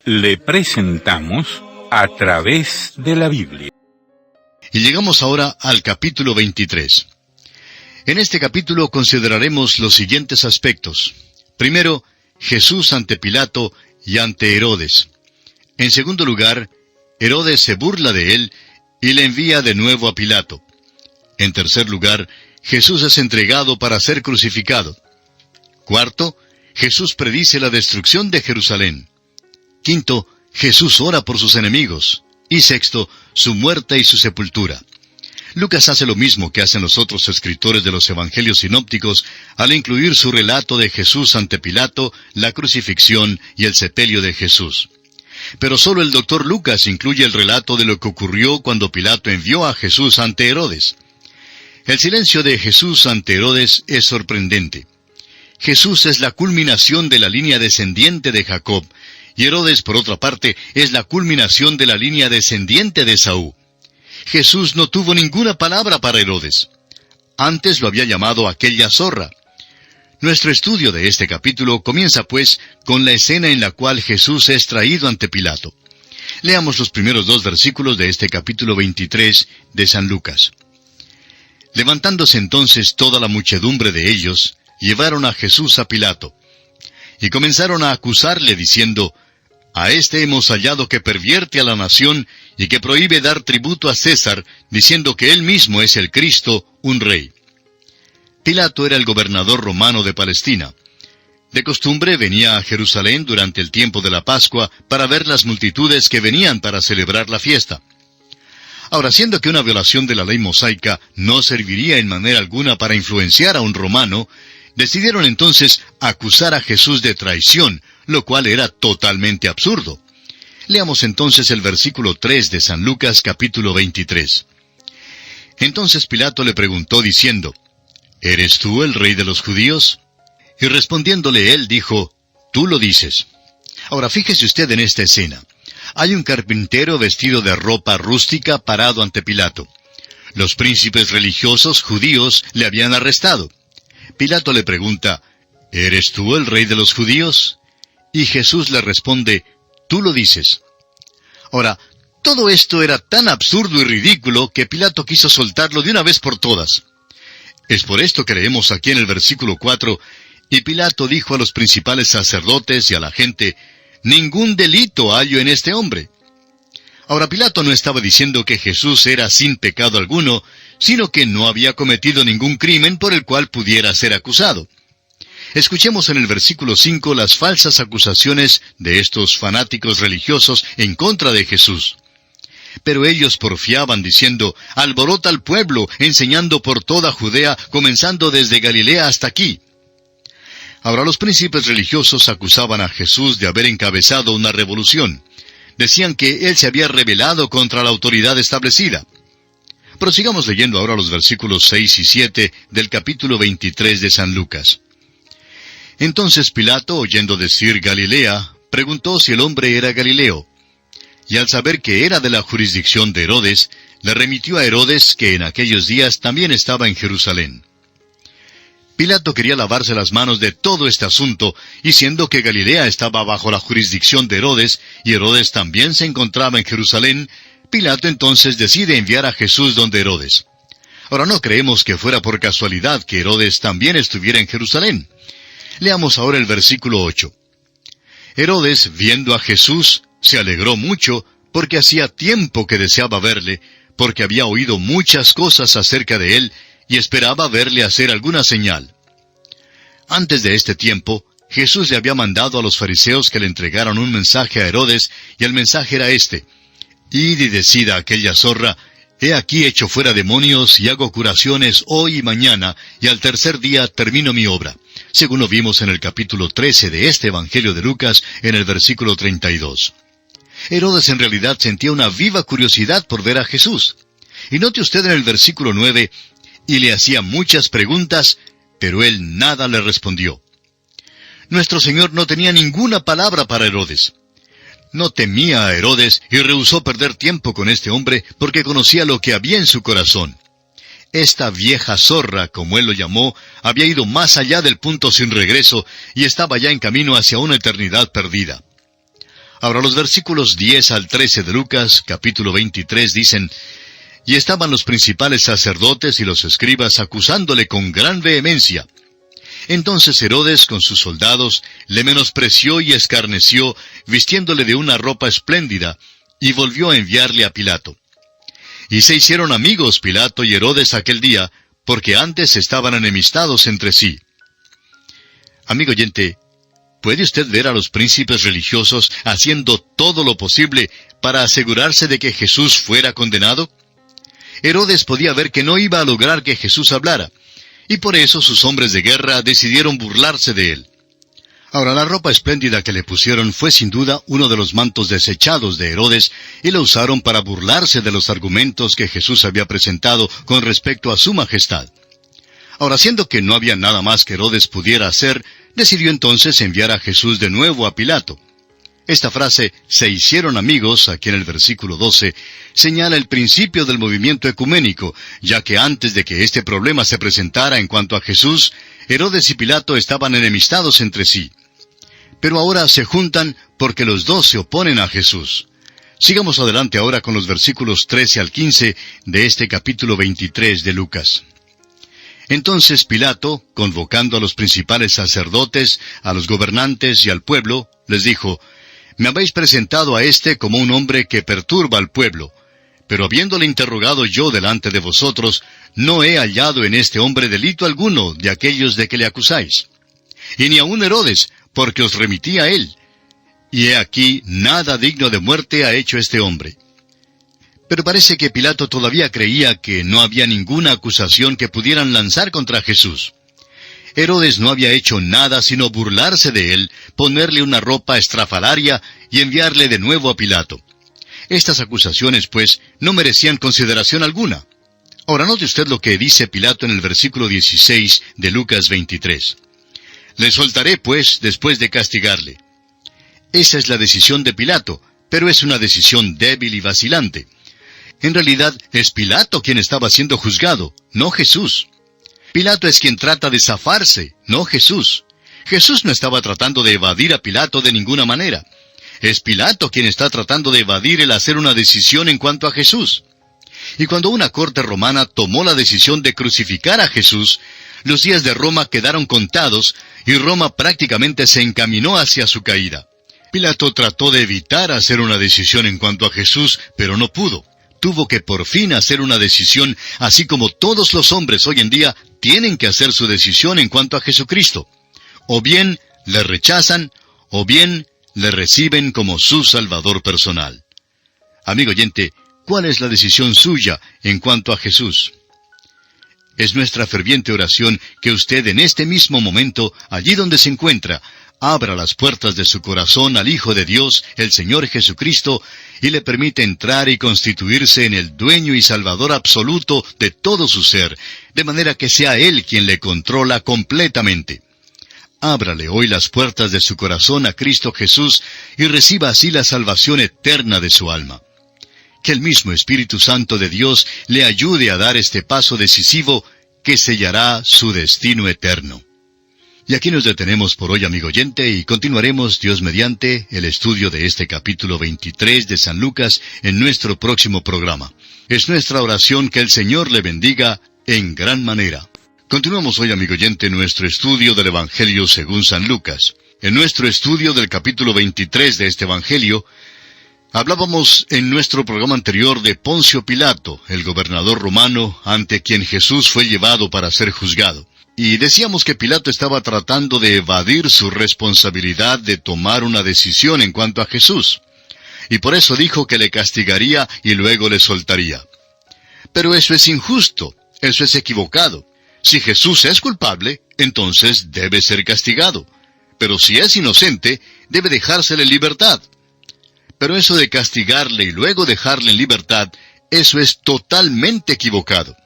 le presentamos A través de la Biblia. Y llegamos ahora al capítulo 23. En este capítulo consideraremos los siguientes aspectos. Primero, Jesús ante Pilato y ante Herodes. En segundo lugar, Herodes se burla de él y le envía de nuevo a Pilato. En tercer lugar, Jesús es entregado para ser crucificado. Cuarto, Jesús predice la destrucción de Jerusalén. Quinto, Jesús ora por sus enemigos. Y sexto, su muerte y su sepultura. Lucas hace lo mismo que hacen los otros escritores de los evangelios sinópticos al incluir su relato de Jesús ante Pilato, la crucifixión y el sepelio de Jesús. Pero solo el doctor Lucas incluye el relato de lo que ocurrió cuando Pilato envió a Jesús ante Herodes. El silencio de Jesús ante Herodes es sorprendente. Jesús es la culminación de la línea descendiente de Jacob, y Herodes, por otra parte, es la culminación de la línea descendiente de Esaú. Jesús no tuvo ninguna palabra para Herodes. Antes lo había llamado aquella zorra. Nuestro estudio de este capítulo comienza, pues, con la escena en la cual Jesús es traído ante Pilato. Leamos los primeros 2 versículos de este capítulo 23 de San Lucas. Levantándose entonces toda la muchedumbre de ellos, llevaron a Jesús a Pilato. Y comenzaron a acusarle, diciendo, «A este hemos hallado que pervierte a la nación y que prohíbe dar tributo a César, diciendo que él mismo es el Cristo, un rey». Pilato era el gobernador romano de Palestina. De costumbre venía a Jerusalén durante el tiempo de la Pascua para ver las multitudes que venían para celebrar la fiesta. Ahora, siendo que una violación de la ley mosaica no serviría en manera alguna para influenciar a un romano, decidieron entonces acusar a Jesús de traición, lo cual era totalmente absurdo. Leamos entonces el versículo 3 de San Lucas capítulo 23. Entonces Pilato le preguntó diciendo, «¿Eres tú el rey de los judíos?» Y respondiéndole él dijo, «Tú lo dices». Ahora fíjese usted en esta escena. Hay un carpintero vestido de ropa rústica parado ante Pilato. Los príncipes religiosos judíos le habían arrestado. Pilato le pregunta, «¿Eres tú el rey de los judíos?» Y Jesús le responde, «Tú lo dices». Ahora, todo esto era tan absurdo y ridículo que Pilato quiso soltarlo de una vez por todas. Es por esto que leemos aquí en el versículo 4, «Y Pilato dijo a los principales sacerdotes y a la gente, «Ningún delito hallo en este hombre». Ahora Pilato no estaba diciendo que Jesús era sin pecado alguno, sino que no había cometido ningún crimen por el cual pudiera ser acusado. Escuchemos en el versículo 5 las falsas acusaciones de estos fanáticos religiosos en contra de Jesús. Pero ellos porfiaban diciendo, «Alborota al pueblo, enseñando por toda Judea, comenzando desde Galilea hasta aquí». Ahora los príncipes religiosos acusaban a Jesús de haber encabezado una revolución. Decían que él se había rebelado contra la autoridad establecida. Prosigamos leyendo ahora los versículos 6 y 7 del capítulo 23 de San Lucas. Entonces Pilato, oyendo decir Galilea, preguntó si el hombre era Galileo. Y al saber que era de la jurisdicción de Herodes, le remitió a Herodes, que en aquellos días también estaba en Jerusalén. Pilato quería lavarse las manos de todo este asunto, y siendo que Galilea estaba bajo la jurisdicción de Herodes, y Herodes también se encontraba en Jerusalén, Pilato entonces decide enviar a Jesús donde Herodes. Ahora no creemos que fuera por casualidad que Herodes también estuviera en Jerusalén. Leamos ahora el versículo 8. Herodes, viendo a Jesús, se alegró mucho, porque hacía tiempo que deseaba verle, porque había oído muchas cosas acerca de él, y esperaba verle hacer alguna señal. Antes de este tiempo, Jesús le había mandado a los fariseos que le entregaran un mensaje a Herodes, y el mensaje era este: «Id y decid a aquella zorra, he aquí echo fuera demonios y hago curaciones hoy y mañana, y al tercer día termino mi obra», según lo vimos en el capítulo 13 de este Evangelio de Lucas, en el versículo 32. Herodes en realidad sentía una viva curiosidad por ver a Jesús. Y note usted en el versículo 9, «Y le hacía muchas preguntas, pero él nada le respondió». Nuestro Señor no tenía ninguna palabra para Herodes. No temía a Herodes y rehusó perder tiempo con este hombre porque conocía lo que había en su corazón. Esta vieja zorra, como él lo llamó, había ido más allá del punto sin regreso y estaba ya en camino hacia una eternidad perdida. Ahora los versículos 10 al 13 de Lucas, capítulo 23, dicen: Y estaban los principales sacerdotes y los escribas acusándole con gran vehemencia. Entonces Herodes con sus soldados le menospreció y escarneció, vistiéndole de una ropa espléndida, y volvió a enviarle a Pilato. Y se hicieron amigos Pilato y Herodes aquel día, porque antes estaban enemistados entre sí. Amigo oyente, ¿puede usted ver a los príncipes religiosos haciendo todo lo posible para asegurarse de que Jesús fuera condenado? Herodes podía ver que no iba a lograr que Jesús hablara, y por eso sus hombres de guerra decidieron burlarse de él. Ahora, la ropa espléndida que le pusieron fue sin duda uno de los mantos desechados de Herodes, y lo usaron para burlarse de los argumentos que Jesús había presentado con respecto a su majestad. Ahora, siendo que no había nada más que Herodes pudiera hacer, decidió entonces enviar a Jesús de nuevo a Pilato. Esta frase, se hicieron amigos, aquí en el versículo 12, señala el principio del movimiento ecuménico, ya que antes de que este problema se presentara en cuanto a Jesús, Herodes y Pilato estaban enemistados entre sí. Pero ahora se juntan porque los dos se oponen a Jesús. Sigamos adelante ahora con los versículos 13 al 15 de este capítulo 23 de Lucas. Entonces Pilato, convocando a los principales sacerdotes, a los gobernantes y al pueblo, les dijo: Me habéis presentado a éste como un hombre que perturba al pueblo. Pero habiéndole interrogado yo delante de vosotros, no he hallado en este hombre delito alguno de aquellos de que le acusáis. Y ni aun Herodes, porque os remití a él. Y he aquí, nada digno de muerte ha hecho este hombre. Pero parece que Pilato todavía creía que no había ninguna acusación que pudieran lanzar contra Jesús. Herodes no había hecho nada sino burlarse de él, ponerle una ropa estrafalaria y enviarle de nuevo a Pilato. Estas acusaciones, pues, no merecían consideración alguna. Ahora note usted lo que dice Pilato en el versículo 16 de Lucas 23. Le soltaré, pues, después de castigarle. Esa es la decisión de Pilato, pero es una decisión débil y vacilante. En realidad, es Pilato quien estaba siendo juzgado, no Jesús. Pilato es quien trata de zafarse, no Jesús. Jesús no estaba tratando de evadir a Pilato de ninguna manera. Es Pilato quien está tratando de evadir el hacer una decisión en cuanto a Jesús. Y cuando una corte romana tomó la decisión de crucificar a Jesús, los días de Roma quedaron contados y Roma prácticamente se encaminó hacia su caída. Pilato trató de evitar hacer una decisión en cuanto a Jesús, pero no pudo. Tuvo que por fin hacer una decisión, así como todos los hombres hoy en día tienen que hacer su decisión en cuanto a Jesucristo. O bien le rechazan, o bien le reciben como su Salvador personal. Amigo oyente, ¿cuál es la decisión suya en cuanto a Jesús? Es nuestra ferviente oración que usted en este mismo momento, allí donde se encuentra, abra las puertas de su corazón al Hijo de Dios, el Señor Jesucristo, y le permite entrar y constituirse en el dueño y salvador absoluto de todo su ser, de manera que sea Él quien le controla completamente. Ábrale hoy las puertas de su corazón a Cristo Jesús y reciba así la salvación eterna de su alma. Que el mismo Espíritu Santo de Dios le ayude a dar este paso decisivo que sellará su destino eterno. Y aquí nos detenemos por hoy, amigo oyente, y continuaremos, Dios mediante, el estudio de este capítulo 23 de San Lucas en nuestro próximo programa. Es nuestra oración que el Señor le bendiga en gran manera. Continuamos hoy, amigo oyente, nuestro estudio del Evangelio según San Lucas. En nuestro estudio del capítulo 23 de este Evangelio, hablábamos en nuestro programa anterior de Poncio Pilato, el gobernador romano, ante quien Jesús fue llevado para ser juzgado. Y decíamos que Pilato estaba tratando de evadir su responsabilidad de tomar una decisión en cuanto a Jesús. Y por eso dijo que le castigaría y luego le soltaría. Pero eso es injusto, eso es equivocado. Si Jesús es culpable, entonces debe ser castigado. Pero si es inocente, debe dejársele en libertad. Pero eso de castigarle y luego dejarle en libertad, eso es totalmente equivocado.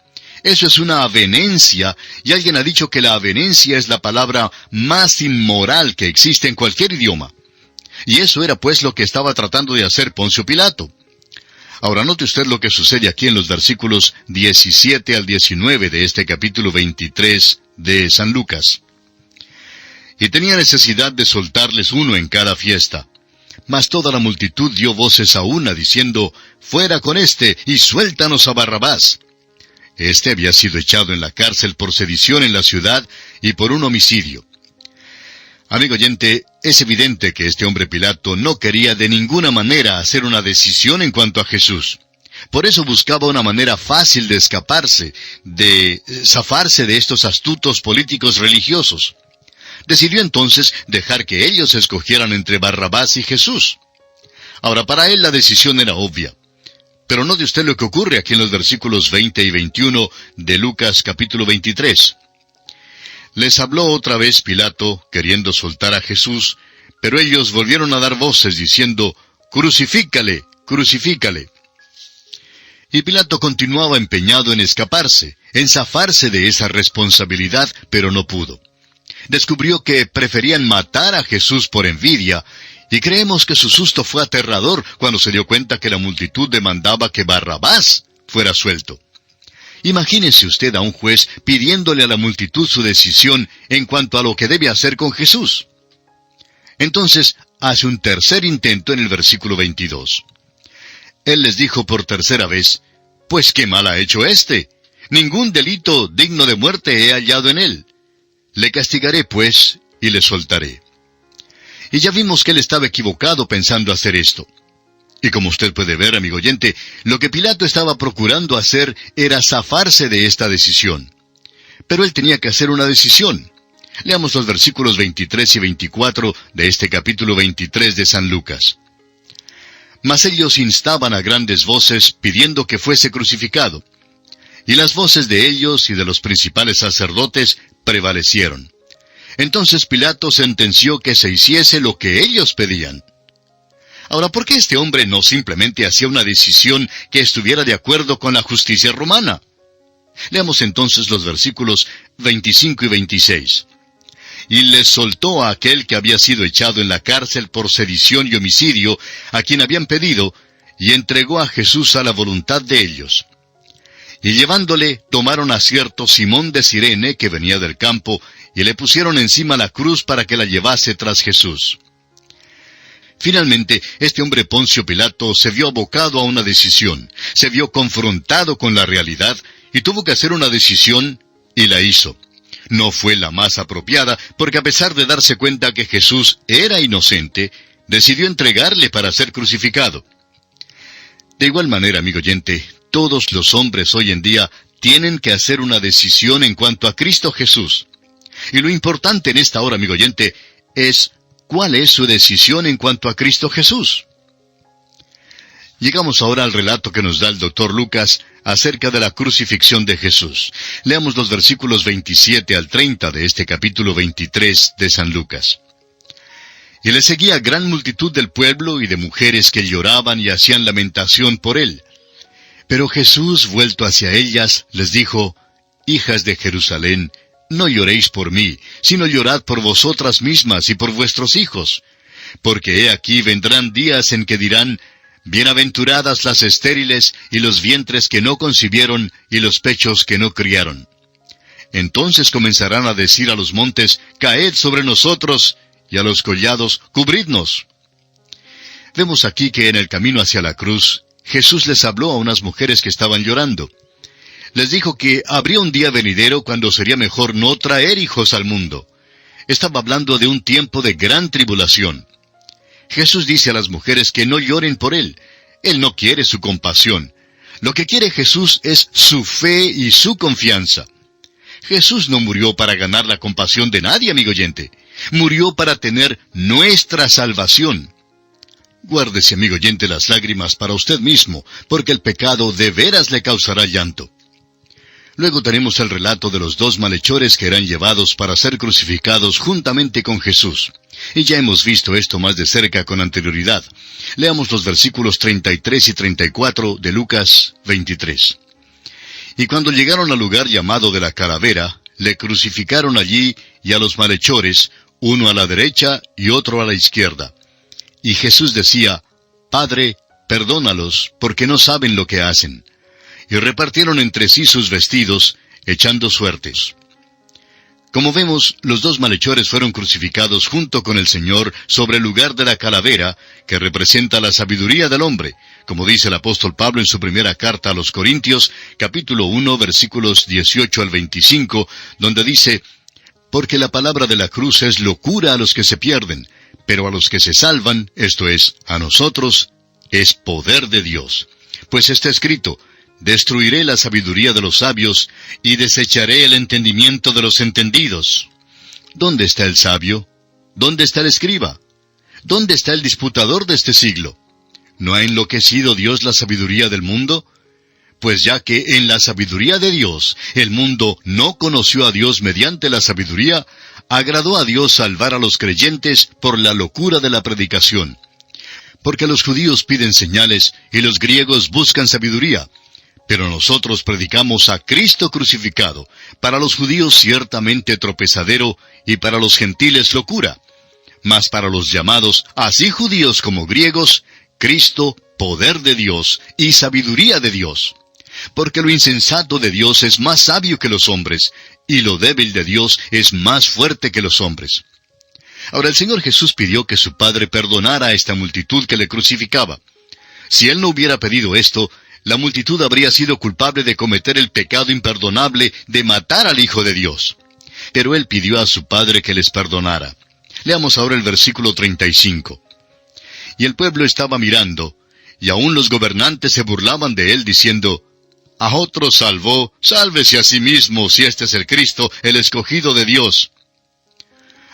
Eso es una avenencia, y alguien ha dicho que la avenencia es la palabra más inmoral que existe en cualquier idioma. Y eso era pues lo que estaba tratando de hacer Poncio Pilato. Ahora note usted lo que sucede aquí en los versículos 17 al 19 de este capítulo 23 de San Lucas. Y tenía necesidad de soltarles uno en cada fiesta. Mas toda la multitud dio voces a una, diciendo, «Fuera con éste, y suéltanos a Barrabás». Este había sido echado en la cárcel por sedición en la ciudad y por un homicidio. Amigo oyente, es evidente que este hombre Pilato no quería de ninguna manera hacer una decisión en cuanto a Jesús. Por eso buscaba una manera fácil de escaparse, de zafarse de estos astutos políticos religiosos. Decidió entonces dejar que ellos escogieran entre Barrabás y Jesús. Ahora, para él la decisión era obvia. Pero note usted lo que ocurre aquí en los versículos 20 y 21 de Lucas capítulo 23. Les habló otra vez Pilato, queriendo soltar a Jesús, pero ellos volvieron a dar voces diciendo, «Crucifícale, crucifícale». Y Pilato continuaba empeñado en escaparse, en zafarse de esa responsabilidad, pero no pudo. Descubrió que preferían matar a Jesús por envidia, y creemos que su susto fue aterrador cuando se dio cuenta que la multitud demandaba que Barrabás fuera suelto. Imagínese usted a un juez pidiéndole a la multitud su decisión en cuanto a lo que debe hacer con Jesús. Entonces, hace un tercer intento en el versículo 22. Él les dijo por tercera vez, «Pues qué mal ha hecho éste. Ningún delito digno de muerte he hallado en él. Le castigaré, pues, y le soltaré». Y ya vimos que él estaba equivocado pensando hacer esto. Y como usted puede ver, amigo oyente, lo que Pilato estaba procurando hacer era zafarse de esta decisión. Pero él tenía que hacer una decisión. Leamos los versículos 23 y 24 de este capítulo 23 de San Lucas. Mas ellos instaban a grandes voces, pidiendo que fuese crucificado. Y las voces de ellos y de los principales sacerdotes prevalecieron. Entonces Pilato sentenció que se hiciese lo que ellos pedían. Ahora, ¿por qué este hombre no simplemente hacía una decisión que estuviera de acuerdo con la justicia romana? Leamos entonces los versículos 25 y 26. Y les soltó a aquel que había sido echado en la cárcel por sedición y homicidio, a quien habían pedido, y entregó a Jesús a la voluntad de ellos. Y llevándole, tomaron a cierto Simón de Cirene, que venía del campo, y le pusieron encima la cruz para que la llevase tras Jesús. Finalmente, este hombre Poncio Pilato se vio abocado a una decisión, se vio confrontado con la realidad, y tuvo que hacer una decisión, y la hizo. No fue la más apropiada, porque a pesar de darse cuenta que Jesús era inocente, decidió entregarle para ser crucificado. De igual manera, amigo oyente, todos los hombres hoy en día tienen que hacer una decisión en cuanto a Cristo Jesús. Y lo importante en esta hora, amigo oyente, es ¿cuál es su decisión en cuanto a Cristo Jesús? Llegamos ahora al relato que nos da el Dr. Lucas acerca de la crucifixión de Jesús. Leamos los versículos 27 al 30 de este capítulo 23 de San Lucas. Y le seguía gran multitud del pueblo y de mujeres que lloraban y hacían lamentación por él. Pero Jesús, vuelto hacia ellas, les dijo, «Hijas de Jerusalén, no lloréis por mí, sino llorad por vosotras mismas y por vuestros hijos. Porque he aquí vendrán días en que dirán, bienaventuradas las estériles y los vientres que no concibieron y los pechos que no criaron. Entonces comenzarán a decir a los montes, caed sobre nosotros, y a los collados, cubridnos». Vemos aquí que en el camino hacia la cruz, Jesús les habló a unas mujeres que estaban llorando. Les dijo que habría un día venidero cuando sería mejor no traer hijos al mundo. Estaba hablando de un tiempo de gran tribulación. Jesús dice a las mujeres que no lloren por Él. Él no quiere su compasión. Lo que quiere Jesús es su fe y su confianza. Jesús no murió para ganar la compasión de nadie, amigo oyente. Murió para tener nuestra salvación. Guárdese, amigo oyente, las lágrimas para usted mismo, porque el pecado de veras le causará llanto. Luego tenemos el relato de los dos malhechores que eran llevados para ser crucificados juntamente con Jesús. Y ya hemos visto esto más de cerca con anterioridad. Leamos los versículos 33 y 34 de Lucas 23. Y cuando llegaron al lugar llamado de la Calavera, le crucificaron allí y a los malhechores, uno a la derecha y otro a la izquierda. Y Jesús decía, Padre, perdónalos, porque no saben lo que hacen. Y repartieron entre sí sus vestidos, echando suertes. Como vemos, los dos malhechores fueron crucificados junto con el Señor sobre el lugar de la calavera, que representa la sabiduría del hombre, como dice el apóstol Pablo en su primera carta a los Corintios, capítulo 1, versículos 18 al 25, donde dice: «Porque la palabra de la cruz es locura a los que se pierden, pero a los que se salvan, esto es, a nosotros, es poder de Dios. Pues está escrito: destruiré la sabiduría de los sabios, y desecharé el entendimiento de los entendidos». ¿Dónde está el sabio? ¿Dónde está el escriba? ¿Dónde está el disputador de este siglo? ¿No ha enloquecido Dios la sabiduría del mundo? Pues ya que en la sabiduría de Dios el mundo no conoció a Dios mediante la sabiduría, agradó a Dios salvar a los creyentes por la locura de la predicación. Porque los judíos piden señales y los griegos buscan sabiduría. Pero nosotros predicamos a Cristo crucificado, para los judíos ciertamente tropezadero, y para los gentiles locura. Mas para los llamados, así judíos como griegos, Cristo, poder de Dios y sabiduría de Dios. Porque lo insensato de Dios es más sabio que los hombres, y lo débil de Dios es más fuerte que los hombres. Ahora el Señor Jesús pidió que su Padre perdonara a esta multitud que le crucificaba. Si Él no hubiera pedido esto, la multitud habría sido culpable de cometer el pecado imperdonable de matar al Hijo de Dios. Pero Él pidió a su Padre que les perdonara. Leamos ahora el versículo 35. «Y el pueblo estaba mirando, y aun los gobernantes se burlaban de Él, diciendo: a otro salvó, sálvese a sí mismo, si este es el Cristo, el escogido de Dios».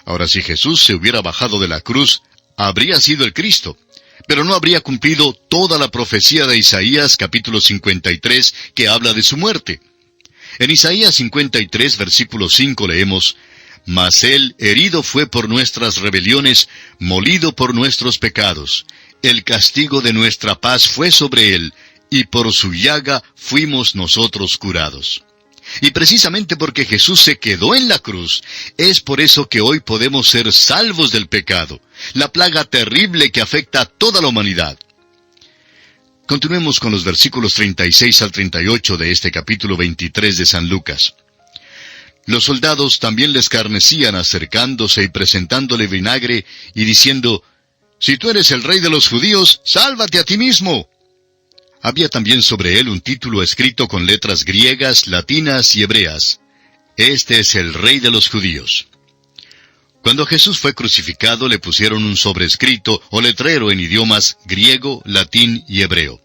Ahora, si Jesús se hubiera bajado de la cruz, habría sido el Cristo, pero no habría cumplido toda la profecía de Isaías capítulo 53, que habla de su muerte. En Isaías 53, versículo 5 leemos: «Mas Él herido fue por nuestras rebeliones, molido por nuestros pecados. El castigo de nuestra paz fue sobre Él, y por su llaga fuimos nosotros curados». Y precisamente porque Jesús se quedó en la cruz, es por eso que hoy podemos ser salvos del pecado, la plaga terrible que afecta a toda la humanidad. Continuemos con los versículos 36 al 38 de este capítulo 23 de San Lucas. «Los soldados también le escarnecían acercándose y presentándole vinagre y diciendo: si tú eres el rey de los judíos, sálvate a ti mismo». Había también sobre él un título escrito con letras griegas, latinas y hebreas: «Este es el Rey de los Judíos». Cuando Jesús fue crucificado, le pusieron un sobrescrito o letrero en idiomas griego, latín y hebreo.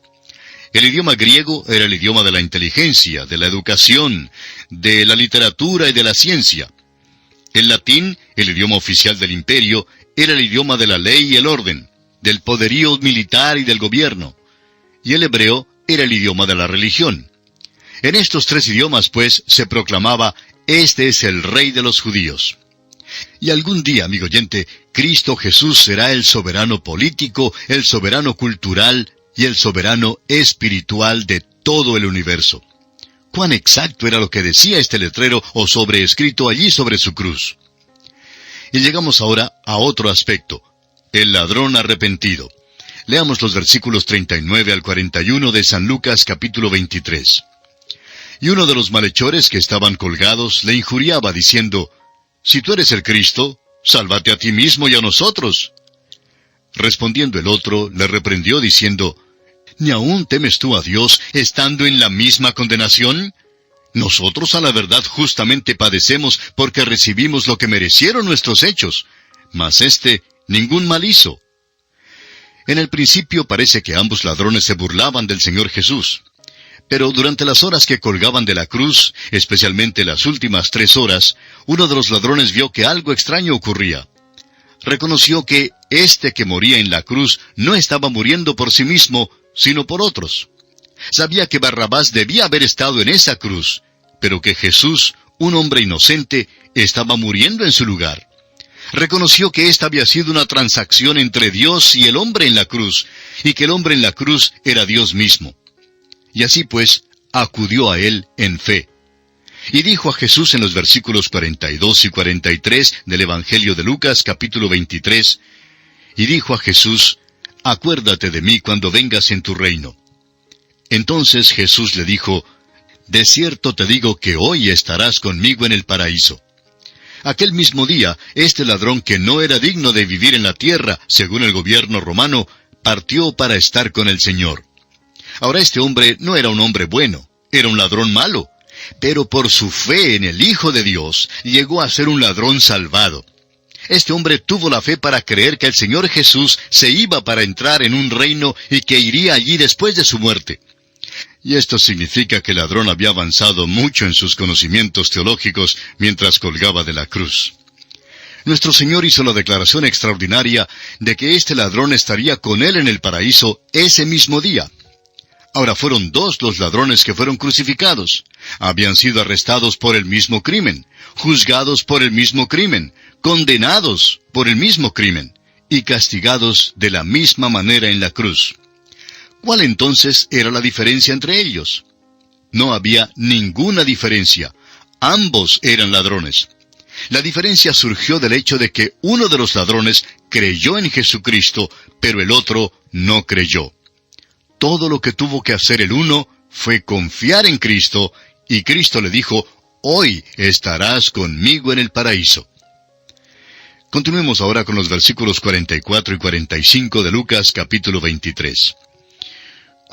El idioma griego era el idioma de la inteligencia, de la educación, de la literatura y de la ciencia. El latín, el idioma oficial del imperio, era el idioma de la ley y el orden, del poderío militar y del gobierno. Y el hebreo era el idioma de la religión. En estos tres idiomas, pues, se proclamaba: «Este es el Rey de los judíos». Y algún día, amigo oyente, Cristo Jesús será el soberano político, el soberano cultural y el soberano espiritual de todo el universo. ¿Cuán exacto era lo que decía este letrero o sobreescrito allí sobre su cruz? Y llegamos ahora a otro aspecto: el ladrón arrepentido. Leamos los versículos 39 al 41 de San Lucas capítulo 23. «Y uno de los malhechores que estaban colgados le injuriaba, diciendo: si tú eres el Cristo, sálvate a ti mismo y a nosotros». Respondiendo el otro, le reprendió, diciendo: ¿ni aún temes tú a Dios, estando en la misma condenación? Nosotros a la verdad justamente padecemos, porque recibimos lo que merecieron nuestros hechos, mas éste ningún mal hizo. En el principio parece que ambos ladrones se burlaban del Señor Jesús. Pero durante las horas que colgaban de la cruz, especialmente las últimas 3 horas, uno de los ladrones vio que algo extraño ocurría. Reconoció que este que moría en la cruz no estaba muriendo por sí mismo, sino por otros. Sabía que Barrabás debía haber estado en esa cruz, pero que Jesús, un hombre inocente, estaba muriendo en su lugar. Reconoció que esta había sido una transacción entre Dios y el hombre en la cruz, y que el hombre en la cruz era Dios mismo. Y así pues, acudió a él en fe. Y dijo a Jesús en los versículos 42 y 43 del Evangelio de Lucas, capítulo 23, y dijo a Jesús: acuérdate de mí cuando vengas en tu reino. Entonces Jesús le dijo: de cierto te digo que hoy estarás conmigo en el paraíso. Aquel mismo día, este ladrón que no era digno de vivir en la tierra, según el gobierno romano, partió para estar con el Señor. Ahora este hombre no era un hombre bueno, era un ladrón malo, pero por su fe en el Hijo de Dios, llegó a ser un ladrón salvado. Este hombre tuvo la fe para creer que el Señor Jesús se iba para entrar en un reino y que iría allí después de su muerte. Y esto significa que el ladrón había avanzado mucho en sus conocimientos teológicos mientras colgaba de la cruz. Nuestro Señor hizo la declaración extraordinaria de que este ladrón estaría con Él en el paraíso ese mismo día. Ahora fueron dos los ladrones que fueron crucificados. Habían sido arrestados por el mismo crimen, juzgados por el mismo crimen, condenados por el mismo crimen, y castigados de la misma manera en la cruz. ¿Cuál entonces era la diferencia entre ellos? No había ninguna diferencia. Ambos eran ladrones. La diferencia surgió del hecho de que uno de los ladrones creyó en Jesucristo, pero el otro no creyó. Todo lo que tuvo que hacer el uno fue confiar en Cristo, y Cristo le dijo, «Hoy estarás conmigo en el paraíso». Continuemos ahora con los versículos 44 y 45 de Lucas capítulo 23.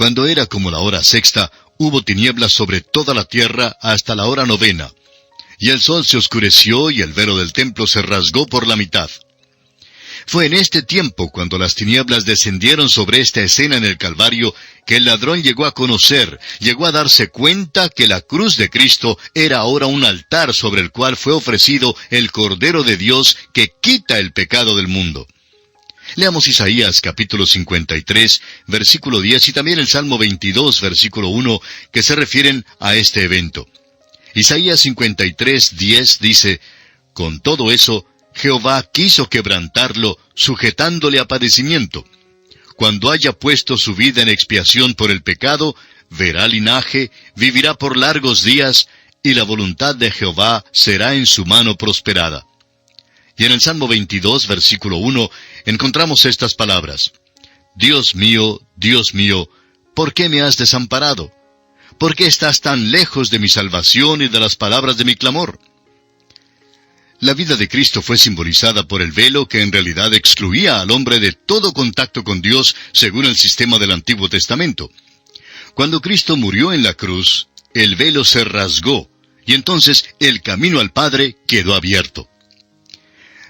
Cuando era como la hora sexta, hubo tinieblas sobre toda la tierra hasta la hora novena. Y el sol se oscureció y el velo del templo se rasgó por la mitad. Fue en este tiempo, cuando las tinieblas descendieron sobre esta escena en el Calvario, que el ladrón llegó a conocer, llegó a darse cuenta que la cruz de Cristo era ahora un altar sobre el cual fue ofrecido el Cordero de Dios que quita el pecado del mundo. Leamos Isaías capítulo 53, versículo 10 y también el Salmo 22, versículo 1, que se refieren a este evento. Isaías 53, 10 dice, «Con todo eso, Jehová quiso quebrantarlo, sujetándole a padecimiento. Cuando haya puesto su vida en expiación por el pecado, verá linaje, vivirá por largos días, y la voluntad de Jehová será en su mano prosperada». Y en el Salmo 22, versículo 1, encontramos estas palabras. Dios mío, ¿por qué me has desamparado? ¿Por qué estás tan lejos de mi salvación y de las palabras de mi clamor? La vida de Cristo fue simbolizada por el velo que en realidad excluía al hombre de todo contacto con Dios según el sistema del Antiguo Testamento. Cuando Cristo murió en la cruz, el velo se rasgó, y entonces el camino al Padre quedó abierto.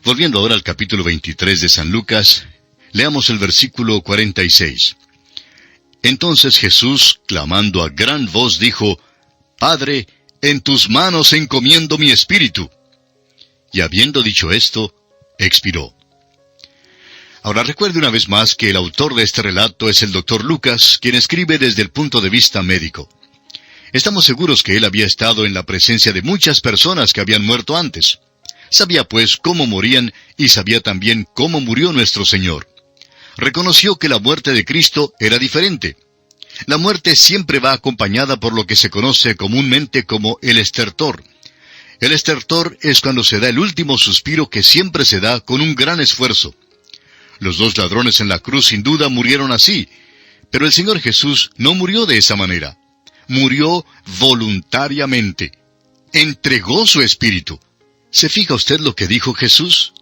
Volviendo ahora al capítulo 23 de San Lucas, leamos el versículo 46. Entonces Jesús, clamando a gran voz, dijo, «Padre, en tus manos encomiendo mi espíritu». Y habiendo dicho esto, expiró. Ahora recuerde una vez más que el autor de este relato es el Dr. Lucas, quien escribe desde el punto de vista médico. Estamos seguros que él había estado en la presencia de muchas personas que habían muerto antes. Sabía pues cómo morían y sabía también cómo murió nuestro Señor. Reconoció que la muerte de Cristo era diferente. La muerte siempre va acompañada por lo que se conoce comúnmente como el estertor. El estertor es cuando se da el último suspiro que siempre se da con un gran esfuerzo. Los dos ladrones en la cruz sin duda murieron así, pero el Señor Jesús no murió de esa manera. Murió voluntariamente. Entregó su espíritu. ¿Se fija usted lo que dijo Jesús?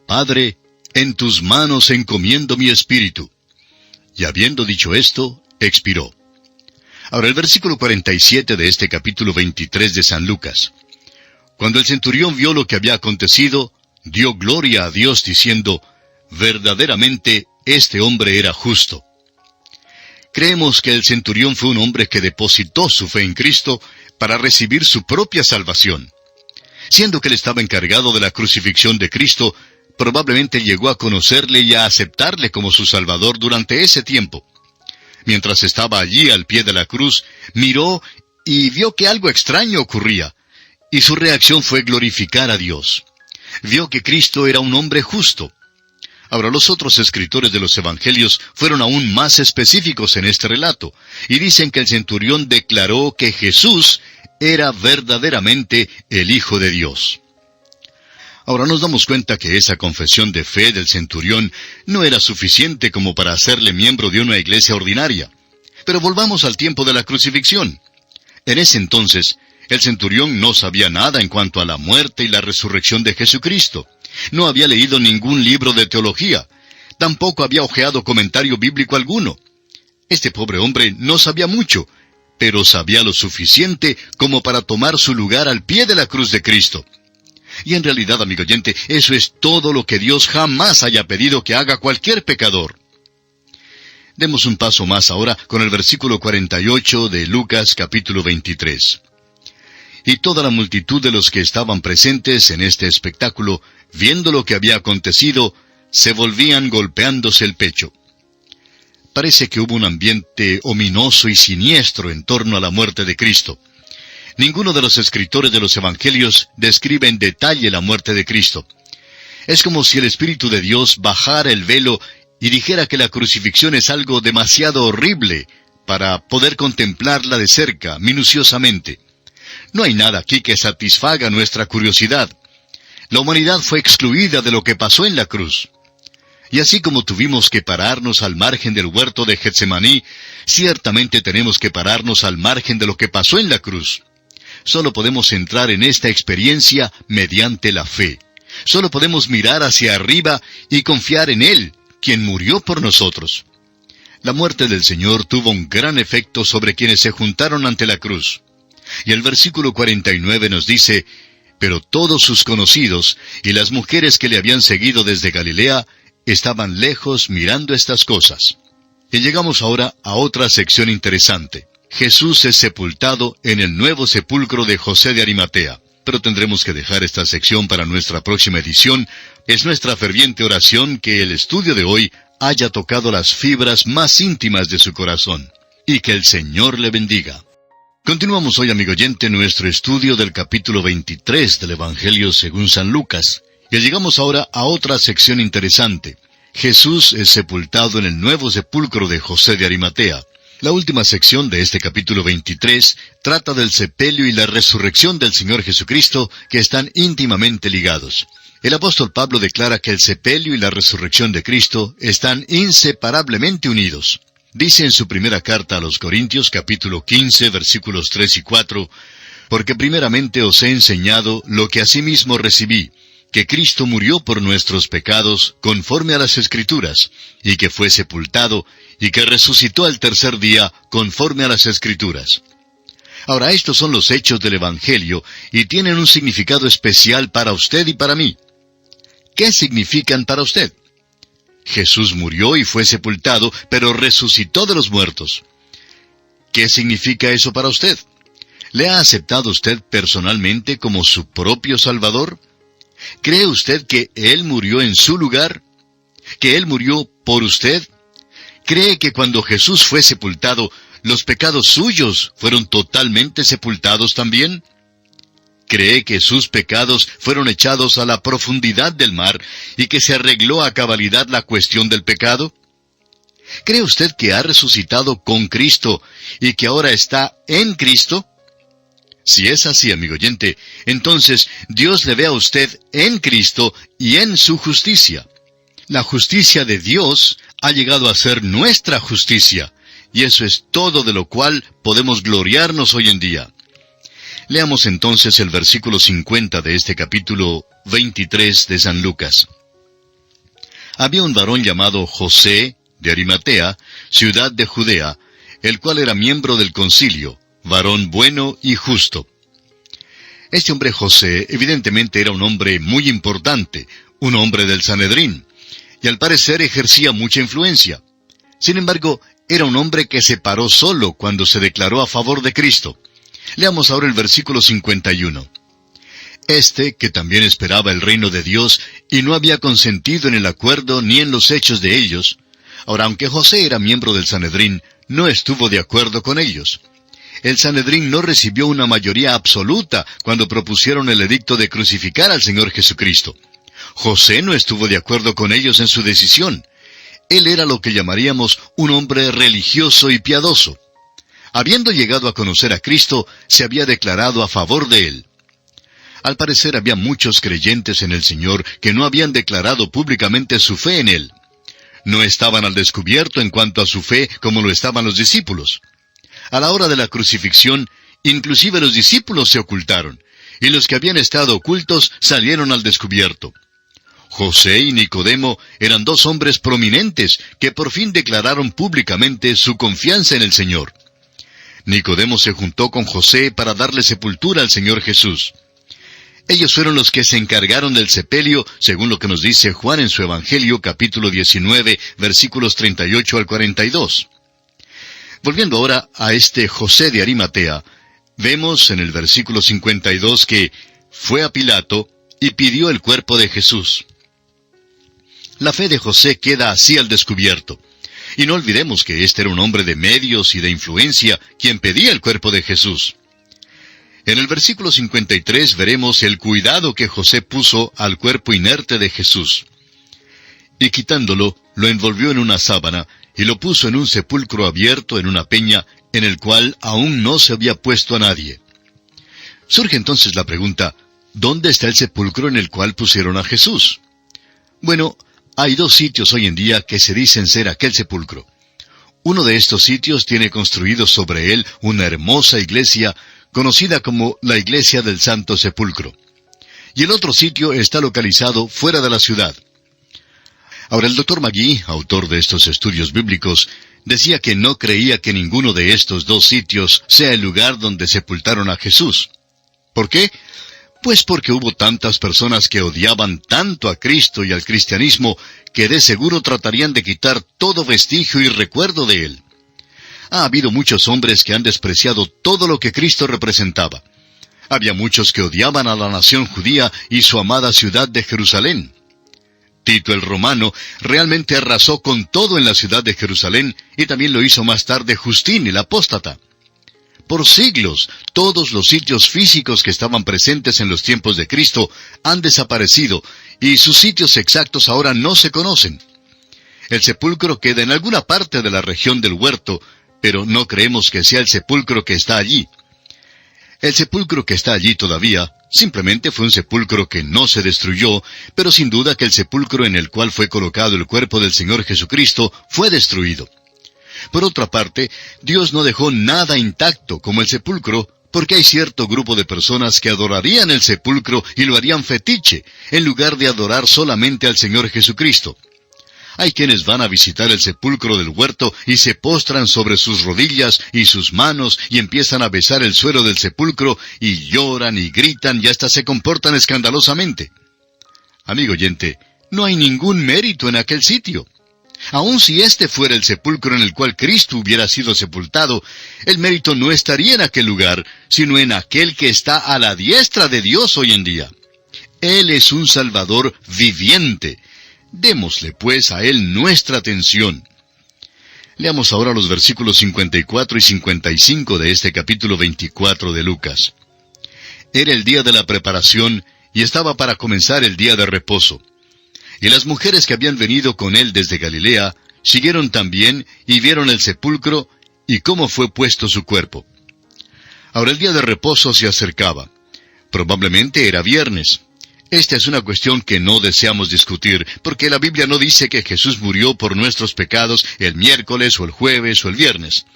Padre, en tus manos encomiendo mi espíritu. Y habiendo dicho esto, expiró. Ahora el versículo 47 de este capítulo 23 de San Lucas. Cuando el centurión vio lo que había acontecido, dio gloria a Dios diciendo, verdaderamente este hombre era justo. Creemos que el centurión fue un hombre que depositó su fe en Cristo para recibir su propia salvación. Siendo que él estaba encargado de la crucifixión de Cristo, probablemente llegó a conocerle y a aceptarle como su Salvador durante ese tiempo. Mientras estaba allí al pie de la cruz, miró y vio que algo extraño ocurría, y su reacción fue glorificar a Dios. Vio que Cristo era un hombre justo. Ahora, los otros escritores de los Evangelios fueron aún más específicos en este relato, y dicen que el centurión declaró que Jesús era verdaderamente el Hijo de Dios. Ahora nos damos cuenta que esa confesión de fe del centurión no era suficiente como para hacerle miembro de una iglesia ordinaria. Pero volvamos al tiempo de la crucifixión. En ese entonces, El centurión no sabía nada en cuanto a la muerte y la resurrección de Jesucristo. No había leído ningún libro de teología. Tampoco había hojeado comentario bíblico alguno. Este pobre hombre no sabía mucho, pero sabía lo suficiente como para tomar su lugar al pie de la cruz de Cristo. Y en realidad, amigo oyente, eso es todo lo que Dios jamás haya pedido que haga cualquier pecador. Demos un paso más ahora con el versículo 48 de Lucas capítulo 23. Y toda la multitud de los que estaban presentes en este espectáculo, viendo lo que había acontecido, se volvían golpeándose el pecho. Parece que hubo un ambiente ominoso y siniestro en torno a la muerte de Cristo. Ninguno de los escritores de los Evangelios describe en detalle la muerte de Cristo. Es como si el Espíritu de Dios bajara el velo y dijera que la crucifixión es algo demasiado horrible para poder contemplarla de cerca, minuciosamente. No hay nada aquí que satisfaga nuestra curiosidad. La humanidad fue excluida de lo que pasó en la cruz. Y así como tuvimos que pararnos al margen del huerto de Getsemaní, ciertamente tenemos que pararnos al margen de lo que pasó en la cruz. Solo podemos entrar en esta experiencia mediante la fe. Solo podemos mirar hacia arriba y confiar en Él, quien murió por nosotros. La muerte del Señor tuvo un gran efecto sobre quienes se juntaron ante la cruz. Y el versículo 49 nos dice, pero todos sus conocidos y las mujeres que le habían seguido desde Galilea estaban lejos mirando estas cosas. Y llegamos ahora a otra sección interesante. Jesús es sepultado en el nuevo sepulcro de José de Arimatea. Pero tendremos que dejar esta sección para nuestra próxima edición. Es nuestra ferviente oración que el estudio de hoy haya tocado las fibras más íntimas de su corazón. Y que el Señor le bendiga. Continuamos hoy, amigo oyente, nuestro estudio del capítulo 23 del Evangelio según San Lucas. Y llegamos ahora a otra sección interesante. Jesús es sepultado en el nuevo sepulcro de José de Arimatea. La última sección de este capítulo 23 trata del sepelio y la resurrección del Señor Jesucristo, que están íntimamente ligados. El apóstol Pablo declara que el sepelio y la resurrección de Cristo están inseparablemente unidos. Dice en su primera carta a los Corintios, capítulo 15, versículos 3 y 4, «Porque primeramente os he enseñado lo que asimismo recibí, que Cristo murió por nuestros pecados conforme a las Escrituras, y que fue sepultado, y que resucitó al tercer día conforme a las Escrituras». Ahora, estos son los hechos del Evangelio, y tienen un significado especial para usted y para mí. ¿Qué significan para usted? Jesús murió y fue sepultado, pero resucitó de los muertos. ¿Qué significa eso para usted? ¿Le ha aceptado usted personalmente como su propio Salvador? ¿Cree usted que Él murió en su lugar? ¿Que Él murió por usted? ¿Cree que cuando Jesús fue sepultado, los pecados suyos fueron totalmente sepultados también? ¿Cree que sus pecados fueron echados a la profundidad del mar y que se arregló a cabalidad la cuestión del pecado? ¿Cree usted que ha resucitado con Cristo y que ahora está en Cristo? Si es así, amigo oyente, entonces Dios le ve a usted en Cristo y en su justicia. La justicia de Dios ha llegado a ser nuestra justicia, y eso es todo de lo cual podemos gloriarnos hoy en día. Leamos entonces el versículo 50 de este capítulo 23 de San Lucas. Había un varón llamado José de Arimatea, ciudad de Judea, el cual era miembro del concilio, varón bueno y justo. Este hombre José evidentemente era un hombre muy importante, un hombre del Sanedrín, y al parecer ejercía mucha influencia. Sin embargo, era un hombre que se paró solo cuando se declaró a favor de Cristo. Leamos ahora el versículo 51. Este, que también esperaba el reino de Dios, y no había consentido en el acuerdo ni en los hechos de ellos. Ahora, aunque José era miembro del Sanedrín, no estuvo de acuerdo con ellos. El Sanedrín no recibió una mayoría absoluta cuando propusieron el edicto de crucificar al Señor Jesucristo. José no estuvo de acuerdo con ellos en su decisión. Él era lo que llamaríamos un hombre religioso y piadoso. Habiendo llegado a conocer a Cristo, se había declarado a favor de Él. Al parecer había muchos creyentes en el Señor que no habían declarado públicamente su fe en Él. No estaban al descubierto en cuanto a su fe como lo estaban los discípulos. A la hora de la crucifixión, Inclusive los discípulos se ocultaron, y los que habían estado ocultos salieron al descubierto. José y Nicodemo eran dos hombres prominentes que por fin declararon públicamente su confianza en el Señor. Nicodemo se juntó con José para darle sepultura al Señor Jesús. Ellos fueron los que se encargaron del sepelio, según lo que nos dice Juan en su Evangelio, capítulo 19, versículos 38 al 42. Volviendo ahora a este José de Arimatea, vemos en el versículo 52 que fue a Pilato y pidió el cuerpo de Jesús. La fe de José queda así al descubierto. Y no olvidemos que este era un hombre de medios y de influencia quien pedía el cuerpo de Jesús. En el versículo 53 veremos el cuidado que José puso al cuerpo inerte de Jesús. Y quitándolo, lo envolvió en una sábana y lo puso en un sepulcro abierto en una peña en el cual aún no se había puesto a nadie. Surge entonces la pregunta, ¿dónde está el sepulcro en el cual pusieron a Jesús? Bueno, hay dos sitios hoy en día que se dicen ser aquel sepulcro. Uno de estos sitios tiene construido sobre él una hermosa iglesia conocida como la Iglesia del Santo Sepulcro. Y el otro sitio está localizado fuera de la ciudad. Ahora, el Dr. Magee, autor de estos estudios bíblicos, decía que no creía que ninguno de estos dos sitios sea el lugar donde sepultaron a Jesús. ¿Por qué? Pues porque hubo tantas personas que odiaban tanto a Cristo y al cristianismo que de seguro tratarían de quitar todo vestigio y recuerdo de él. Ha habido muchos hombres que han despreciado todo lo que Cristo representaba. Había muchos que odiaban a la nación judía y su amada ciudad de Jerusalén. Tito el Romano realmente arrasó con todo en la ciudad de Jerusalén y también lo hizo más tarde Justín el apóstata. Por siglos, todos los sitios físicos que estaban presentes en los tiempos de Cristo han desaparecido y sus sitios exactos ahora no se conocen. El sepulcro queda en alguna parte de la región del huerto, pero no creemos que sea el sepulcro que está allí. El sepulcro que está allí todavía simplemente fue un sepulcro que no se destruyó, pero sin duda que el sepulcro en el cual fue colocado el cuerpo del Señor Jesucristo fue destruido. Por otra parte, Dios no dejó nada intacto como el sepulcro, porque hay cierto grupo de personas que adorarían el sepulcro y lo harían fetiche, en lugar de adorar solamente al Señor Jesucristo. Hay quienes van a visitar el sepulcro del huerto y se postran sobre sus rodillas y sus manos y empiezan a besar el suelo del sepulcro y lloran y gritan y hasta se comportan escandalosamente. Amigo oyente, no hay ningún mérito en aquel sitio. Aun si este fuera el sepulcro en el cual Cristo hubiera sido sepultado, el mérito no estaría en aquel lugar, sino en aquel que está a la diestra de Dios hoy en día. Él es un Salvador viviente. Démosle, pues, a Él nuestra atención. Leamos ahora los versículos 54 y 55 de este capítulo 24 de Lucas. Era el día de la preparación, y estaba para comenzar el día de reposo. Y las mujeres que habían venido con él desde Galilea, siguieron también, y vieron el sepulcro, y cómo fue puesto su cuerpo. Ahora el día de reposo se acercaba. Probablemente era viernes. Esta es una cuestión que no deseamos discutir, porque la Biblia no dice que Jesús murió por nuestros pecados el miércoles o el jueves o el viernes.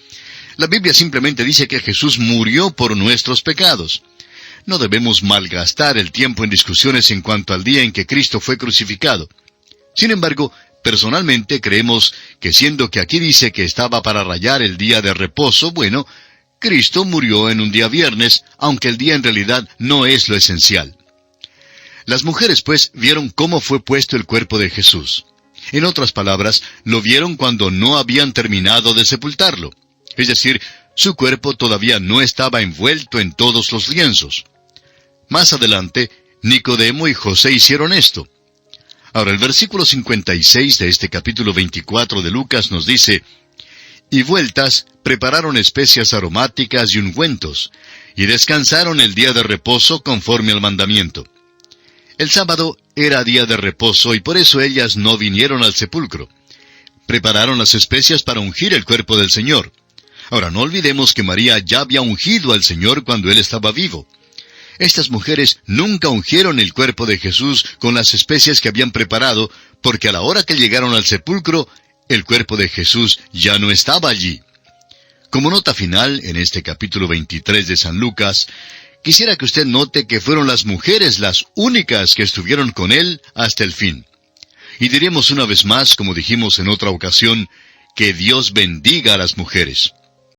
La Biblia simplemente dice que Jesús murió por nuestros pecados. No debemos malgastar el tiempo en discusiones en cuanto al día en que Cristo fue crucificado. Sin embargo, personalmente creemos que siendo que aquí dice que estaba para rayar el día de reposo, bueno, Cristo murió en un día viernes, aunque el día en realidad no es lo esencial. Las mujeres, pues, vieron cómo fue puesto el cuerpo de Jesús. En otras palabras, lo vieron cuando no habían terminado de sepultarlo. Es decir, su cuerpo todavía no estaba envuelto en todos los lienzos. Más adelante, Nicodemo y José hicieron esto. Ahora, el versículo 56 de este capítulo 24 de Lucas nos dice, «Y vueltas, prepararon especias aromáticas y ungüentos, y descansaron el día de reposo conforme al mandamiento». El sábado era día de reposo y por eso ellas no vinieron al sepulcro. Prepararon las especias para ungir el cuerpo del Señor. Ahora, no olvidemos que María ya había ungido al Señor cuando Él estaba vivo. Estas mujeres nunca ungieron el cuerpo de Jesús con las especias que habían preparado, porque a la hora que llegaron al sepulcro, el cuerpo de Jesús ya no estaba allí. Como nota final, en este capítulo 23 de San Lucas, quisiera que usted note que fueron las mujeres las únicas que estuvieron con él hasta el fin. Y diremos una vez más, como dijimos en otra ocasión, que Dios bendiga a las mujeres.